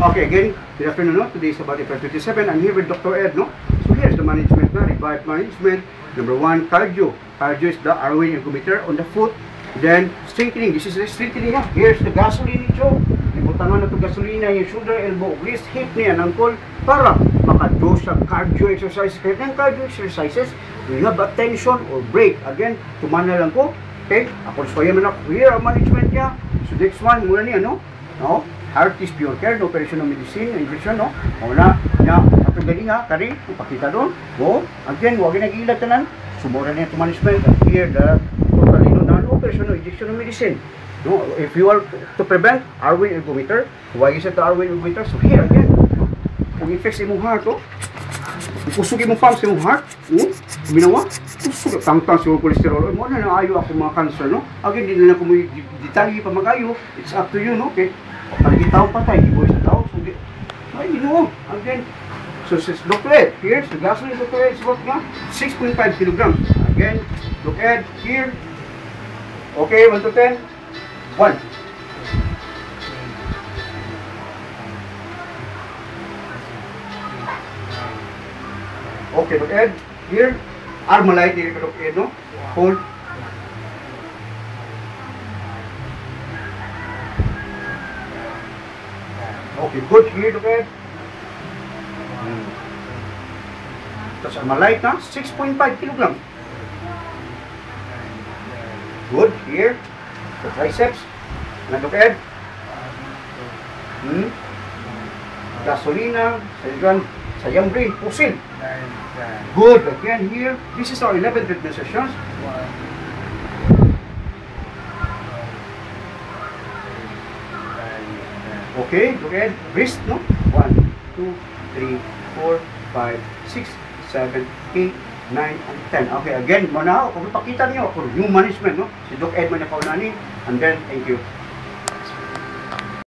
Okay, again, good afternoon, no? Today is about April 27. I'm here with Dr. Ed, no? So here's the management, no? Revive management. Number 1, cardio. Cardio is the Arwen ergometer on the foot. Then, strengthening. This is the strengthening, no? Here's the gasoline nito. Ibutangan na ito gasolina, yung shoulder, elbow, wrist, hip niya, ankle, para makado sa cardio exercise. Kaya ng cardio exercises, we have a tension or break. Again, tumana lang ko. Okay? Ako sa man ako. Here ang management niya. So, next one, muna niya, no? No? Heart is pure care, no operation of medicine, injection, no? Muna niya, at galing ha, kari, pakita doon. Go. Again, huwag nag-iilag tanan. Sumura niya ito management. And here, the totally, no, operation of injection of medicine. No, if you are to prevent Arwen ergometer, why is it the Arwen ergometer? So here again, no? Kung i-fix imong heart, oh, ikusog imong pumps imong heart, binawa, kusog, tang-tang siguro cholesterol, mo na naayo ako mga cancer, no? Again, hindi na ko may detalye pa magayo, it's up to you, no? Okay, palagitaw pa tayo, iboy sa tao, so, ay, no, again, so, look at, here's the gasoline, look at, it's what nga, 6.5 kilograms, again, look at, here, okay, 1 to 10, 1. Okay, look Ed. Here, Armalite, here, look Ed, no? Hold. Okay, good. Here, look Ed. That's Armalite, na? 6.5 kilograms. Good. Here. The triceps. Look Ed. Gasolina. Sayang brain. Pusil. Good. Again here. This is our 11 treatment sessions. Okay. Look Ed. Wrist, no? 1, 2, 3, 4, 5, 6, 7, 8, 9, and 10. Okay, again, muna ako, kung pakita niyo ako, yung management, no? Si Doc Ed man na kaunani, and then, thank you.